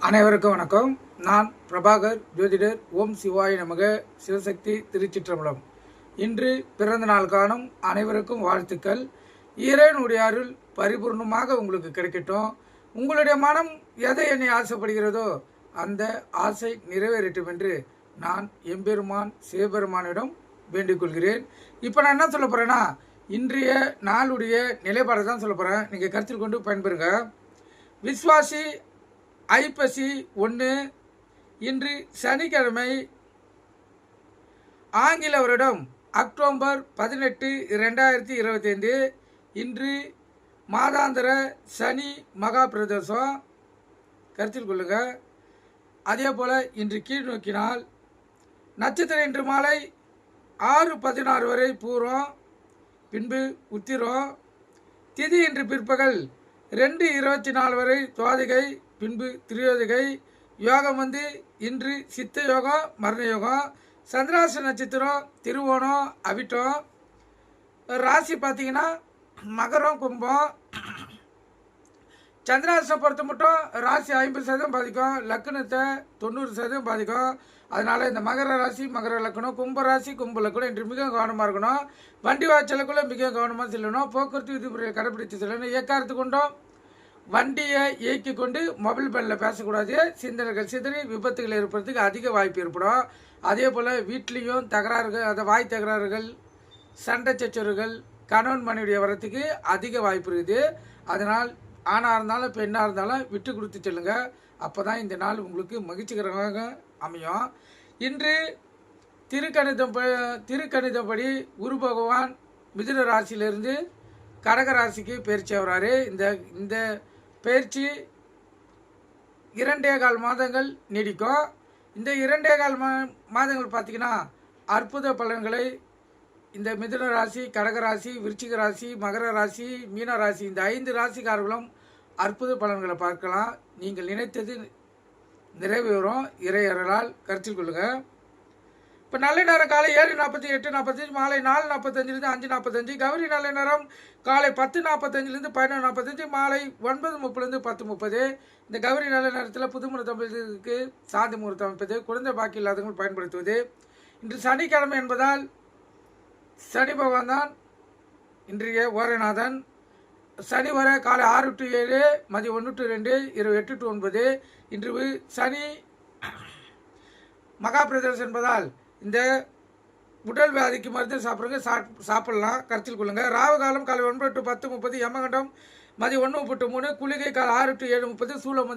அனைவருக்கும் வணக்கம். நான் பிரபாகர் ஜோதிடர். ஓம் சிவாய நமக. சிவசக்தி திருச்சிற்றம்பலம். இன்று பிறந்த நாள் காணும் அனைவருக்கும் வாழ்த்துக்கள். இறைவனுடைய அருள் பரிபூர்ணமாக உங்களுக்கு கிடைக்கட்டும். உங்களுடைய மனம் எதை என்னை ஆசைப்படுகிறதோ அந்த ஆசை நிறைவேறட்டும் என்று நான் எம்பெருமான் சிவபெருமானிடம் வேண்டிக் கொள்கிறேன். இப்போ நான் என்ன சொல்ல போகிறேன்னா, இன்றைய நாளுடைய நிலைப்பாடை தான் சொல்ல போகிறேன். நீங்கள் கருத்தில் கொண்டு பயன்பெறுங்க. விஸ்வாசி ஐப்பசி 1 இன்று சனிக்கிழமை, ஆங்கில வருடம் அக்டோபர் 18, 2025. இன்று மாதாந்திர சனி மகா பிரதோஷம், கருத்தில் கொள்ளுங்க. அதே போல் இன்று கீழ் நோக்கினால் நட்சத்திரம் இன்று மாலை 6:16 வரை பூரம், பின்பு உத்திரம். திதி இன்று பிற்பகல் 2:24 வரை துவாதிகை, பின்பு திரியோதிகை. யோகம் இன்று சித்த யோகம், மரண யோகம். சந்திராச நட்சத்திரம் திருவோணம், அவிட்டம். ராசி பார்த்தீங்கன்னா மகரம், கும்பம். சந்திராசனை பொறுத்த மட்டும் ராசி 50% பாதிக்கும், லக்னத்தை 90% பாதிக்கும். அதனால் இந்த மகர ராசி, மகர லக்கணம், கும்ப ராசி, கும்ப லக்கணம் இன்று மிக கவனமாக இருக்கணும். வண்டி வாய்ச்சலுக்குள்ளே மிக கவனமாக செல்லணும். போக்குவரத்து விதிமுறையை கடைபிடித்து செல்லணும். எக்காரத்து கொண்டும் வண்டியை இயக்கி கொண்டு மொபைல் பேனில் பேசக்கூடாது. சிந்தனைகள் சிதறி விபத்துகள் ஏற்படுறதுக்கு அதிக வாய்ப்பு ஏற்படும். அதே போல் வீட்லேயும் தகராறுகள், அந்த வாய் தகராறுகள், சண்டை சச்சரவுகள் கணவன் மனைவிடைய வரத்துக்கு அதிக வாய்ப்பு இருக்குது. அதனால் ஆணாக இருந்தாலும் பெண்ணாக இருந்தாலும் விட்டு கொடுத்து செல்லுங்க. அப்போ தான் இந்த நாள் உங்களுக்கு மகிழ்ச்சிகரமாக அமையும். இன்று திருக்கணிதப்படி குரு பகவான் மிதுன ராசியிலிருந்து கடக ராசிக்கு பயிற்சி ஆகிறாரு. இந்த பயிற்சி 2.25 மாதங்கள் நீடிக்கும். இந்த 2.25 மாதங்கள் பார்த்திங்கன்னா அற்புத பலன்களை இந்த மிதுன ராசி, கடக ராசி, விருச்சிக ராசி, மகர ராசி, மீன ராசி, இந்த 5 ராசிக்காரர்களும் அற்புத பலன்களை பார்க்கலாம். நீங்கள் நினைத்தது நிறைவேறும் இறையறலால், கருத்தில் கொள்ளுங்கள். இப்போ நல்ல நேரம் காலை 7:48, 8:45, மாலை 4:45 5:45. கௌரி நல்ல நேரம் காலை 10:45 11:45, மாலை 9:30 10:30. இந்த கௌரி நல்ல நேரத்தில் புது முகூர்த்தம் அமைப்பதற்கு சாந்தி முகூர்த்தம் அமைப்பது, குழந்தை பாக்கி இல்லாதவர்கள் பயன்படுத்துவது. இன்று சனிக்கிழமை என்பதால் சனி பகவான் தான் இன்றைய ஓரநாதன். சனி வர காலை 6 to 7, மதியம் 1 to 2, இரவு 8 to 9. இன்று சனி மகா பிரதோஷம் என்பதால் இந்த உடல் வியாதிக்கு மருந்து சாப்பிடலாம், கருத்தில் கொள்ளுங்கள். ராவு காலம் காலை 9 to 10:30, யமகண்டம் மதியம் 1 to 3, குளிகை காலை 6 to 7:30, சூலம்